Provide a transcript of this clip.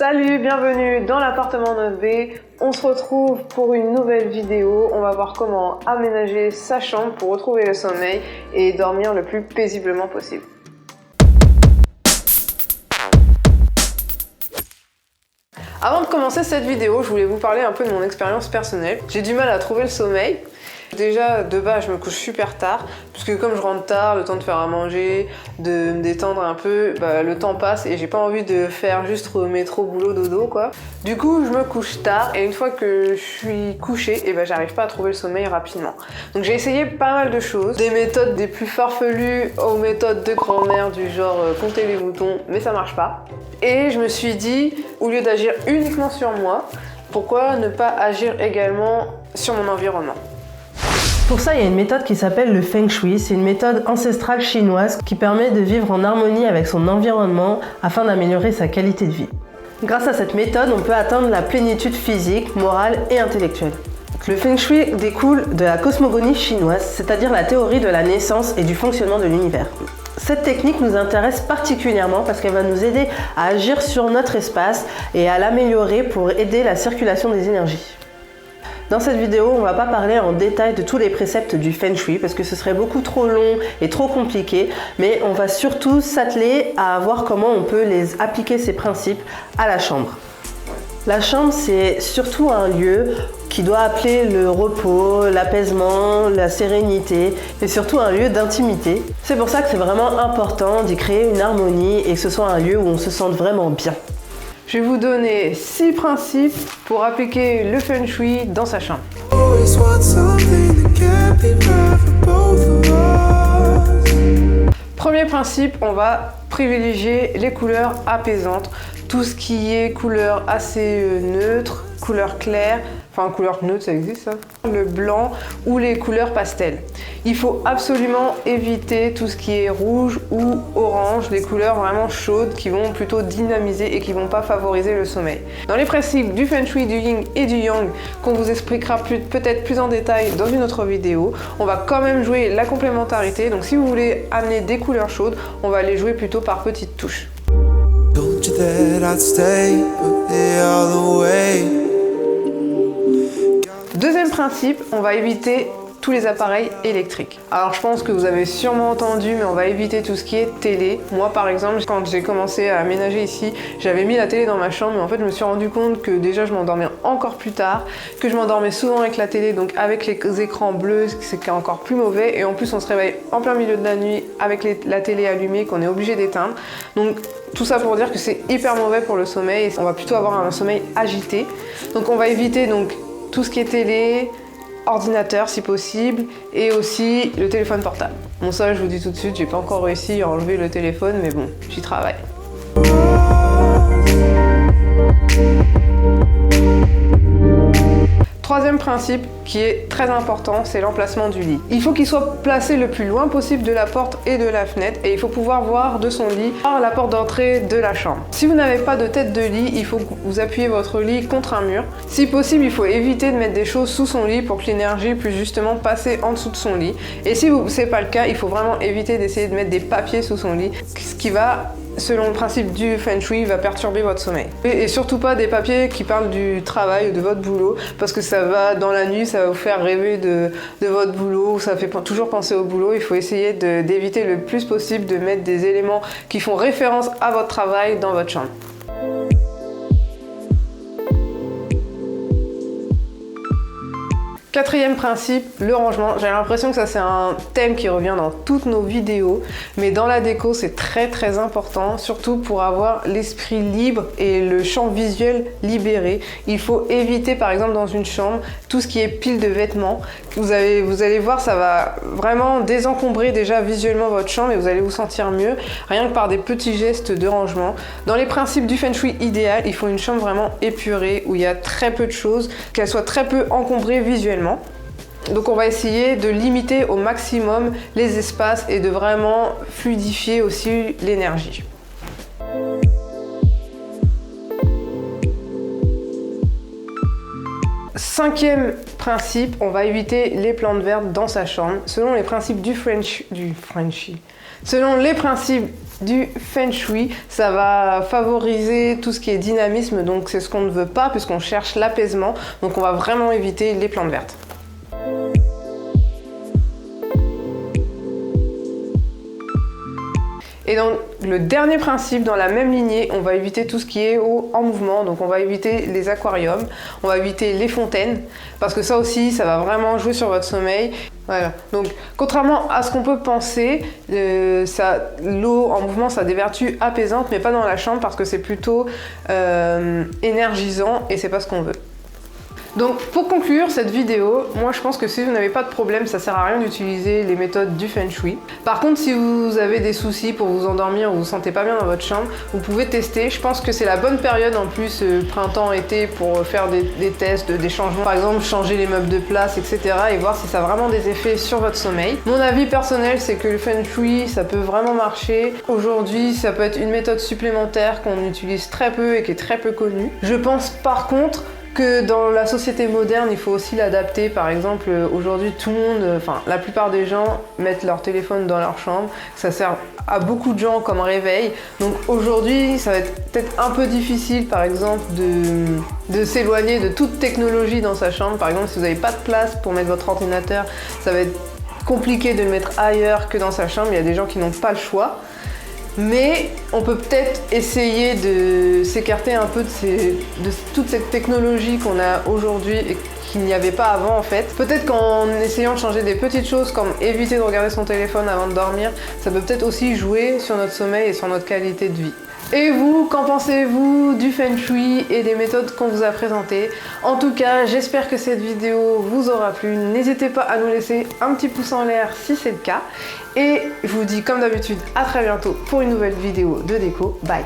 Salut, bienvenue dans l'appartement 9B. On se retrouve pour une nouvelle vidéo. On va voir comment aménager sa chambre pour retrouver le sommeil et dormir le plus paisiblement possible. Avant de commencer cette vidéo, je voulais vous parler un peu de mon expérience personnelle. J'ai du mal à trouver le sommeil. Déjà, de base, je me couche super tard, puisque comme je rentre tard, le temps de faire à manger, de me détendre un peu, le temps passe et j'ai pas envie de faire juste métro, boulot, dodo, quoi. Du coup, je me couche tard et une fois que je suis couchée, j'arrive pas à trouver le sommeil rapidement. Donc j'ai essayé pas mal de choses, des méthodes des plus farfelues aux méthodes de grand-mère du genre compter les moutons, mais ça marche pas. Et je me suis dit, au lieu d'agir uniquement sur moi, pourquoi ne pas agir également sur mon environnement ? Pour ça, il y a une méthode qui s'appelle le Feng Shui. C'est une méthode ancestrale chinoise qui permet de vivre en harmonie avec son environnement afin d'améliorer sa qualité de vie. Grâce à cette méthode, on peut atteindre la plénitude physique, morale et intellectuelle. Le Feng Shui découle de la cosmogonie chinoise, c'est-à-dire la théorie de la naissance et du fonctionnement de l'univers. Cette technique nous intéresse particulièrement parce qu'elle va nous aider à agir sur notre espace et à l'améliorer pour aider la circulation des énergies. Dans cette vidéo, on ne va pas parler en détail de tous les préceptes du Feng Shui parce que ce serait beaucoup trop long et trop compliqué, mais on va surtout s'atteler à voir comment on peut les appliquer ces principes à la chambre. La chambre, c'est surtout un lieu qui doit appeler le repos, l'apaisement, la sérénité et surtout un lieu d'intimité. C'est pour ça que c'est vraiment important d'y créer une harmonie et que ce soit un lieu où on se sente vraiment bien. Je vais vous donner 6 principes pour appliquer le Feng Shui dans sa chambre. Premier principe, on va privilégier les couleurs apaisantes. Tout ce qui est couleur assez neutre, couleur claire, enfin couleur neutre ça existe ça, le blanc ou les couleurs pastel. Il faut absolument éviter tout ce qui est rouge ou orange, les couleurs vraiment chaudes qui vont plutôt dynamiser et qui vont pas favoriser le sommeil. Dans les principes du Feng Shui, du Yin et du Yang, qu'on vous expliquera peut-être plus en détail dans une autre vidéo, on va quand même jouer la complémentarité. Donc si vous voulez amener des couleurs chaudes, on va les jouer plutôt par petites touches. Deuxième principe, on va éviter tous les appareils électriques. Alors je pense que vous avez sûrement entendu, mais on va éviter tout ce qui est télé. Moi par exemple, quand j'ai commencé à aménager ici, j'avais mis la télé dans ma chambre, mais en fait je me suis rendu compte que déjà je m'endormais encore plus tard, que je m'endormais souvent avec la télé, donc avec les écrans bleus, c'est encore plus mauvais, et en plus on se réveille en plein milieu de la nuit avec la télé allumée qu'on est obligé d'éteindre. Donc tout ça pour dire que c'est hyper mauvais pour le sommeil, et on va plutôt avoir un sommeil agité. Donc on va éviter tout ce qui est télé, ordinateur si possible, et aussi le téléphone portable. Bon ça je vous dis tout de suite, j'ai pas encore réussi à enlever le téléphone, mais bon, j'y travaille. Troisième principe qui est très important, c'est l'emplacement du lit. Il faut qu'il soit placé le plus loin possible de la porte et de la fenêtre, et il faut pouvoir voir de son lit par la porte d'entrée de la chambre. Si vous n'avez pas de tête de lit, il faut que vous appuyez votre lit contre un mur. Si possible, il faut éviter de mettre des choses sous son lit pour que l'énergie puisse justement passer en dessous de son lit. Et si c'est pas le cas, il faut vraiment éviter d'essayer de mettre des papiers sous son lit, ce qui va, selon le principe du Feng Shui, va perturber votre sommeil. Et surtout pas des papiers qui parlent du travail ou de votre boulot, parce que ça va, dans la nuit, ça va vous faire rêver de votre boulot, ça fait toujours penser au boulot. Il faut essayer d'éviter le plus possible de mettre des éléments qui font référence à votre travail dans votre chambre. Quatrième principe, le rangement. J'ai l'impression que ça c'est un thème qui revient dans toutes nos vidéos, mais dans la déco c'est très important, surtout pour avoir l'esprit libre et le champ visuel libéré. Il faut éviter par exemple dans une chambre tout ce qui est pile de vêtements. Vous allez voir, ça va vraiment désencombrer déjà visuellement votre chambre et vous allez vous sentir mieux rien que par des petits gestes de rangement. Dans les principes du Feng Shui idéal, il faut une chambre vraiment épurée où il y a très peu de choses, qu'elle soit très peu encombrée visuellement. Donc on va essayer de limiter au maximum les espaces et de vraiment fluidifier aussi l'énergie. 5e principe, on va éviter les plantes vertes dans sa chambre. Selon les principes Selon les principes du Feng Shui, ça va favoriser tout ce qui est dynamisme, donc c'est ce qu'on ne veut pas puisqu'on cherche l'apaisement, donc on va vraiment éviter les plantes vertes. Et donc le dernier principe, dans la même lignée, on va éviter tout ce qui est eau en mouvement, donc on va éviter les aquariums, on va éviter les fontaines, parce que ça aussi, ça va vraiment jouer sur votre sommeil. Voilà. Donc contrairement à ce qu'on peut penser, l'eau en mouvement, ça a des vertus apaisantes, mais pas dans la chambre, parce que c'est plutôt énergisant, et c'est pas ce qu'on veut. Donc pour conclure cette vidéo, moi je pense que si vous n'avez pas de problème, ça sert à rien d'utiliser les méthodes du Feng Shui. Par contre, si vous avez des soucis pour vous endormir ou vous vous sentez pas bien dans votre chambre, vous pouvez tester. Je pense que c'est la bonne période en plus, printemps-été, pour faire des tests, des changements. Par exemple, changer les meubles de place, etc. et voir si ça a vraiment des effets sur votre sommeil. Mon avis personnel, c'est que le Feng Shui, ça peut vraiment marcher. Aujourd'hui, ça peut être une méthode supplémentaire qu'on utilise très peu et qui est très peu connue. Je pense par contre que dans la société moderne, il faut aussi l'adapter. Par exemple, aujourd'hui, tout le monde, la plupart des gens mettent leur téléphone dans leur chambre. Ça sert à beaucoup de gens comme réveil. Donc aujourd'hui, ça va être peut-être un peu difficile, par exemple, de s'éloigner de toute technologie dans sa chambre. Par exemple, si vous n'avez pas de place pour mettre votre ordinateur, ça va être compliqué de le mettre ailleurs que dans sa chambre. Il y a des gens qui n'ont pas le choix. Mais on peut peut-être essayer de s'écarter un peu de toute cette technologie qu'on a aujourd'hui et qu'il n'y avait pas avant en fait. Peut-être qu'en essayant de changer des petites choses comme éviter de regarder son téléphone avant de dormir, ça peut peut-être aussi jouer sur notre sommeil et sur notre qualité de vie. Et vous, qu'en pensez-vous du Feng Shui et des méthodes qu'on vous a présentées? En tout cas, j'espère que cette vidéo vous aura plu. N'hésitez pas à nous laisser un petit pouce en l'air si c'est le cas. Et je vous dis comme d'habitude à très bientôt pour une nouvelle vidéo de déco. Bye!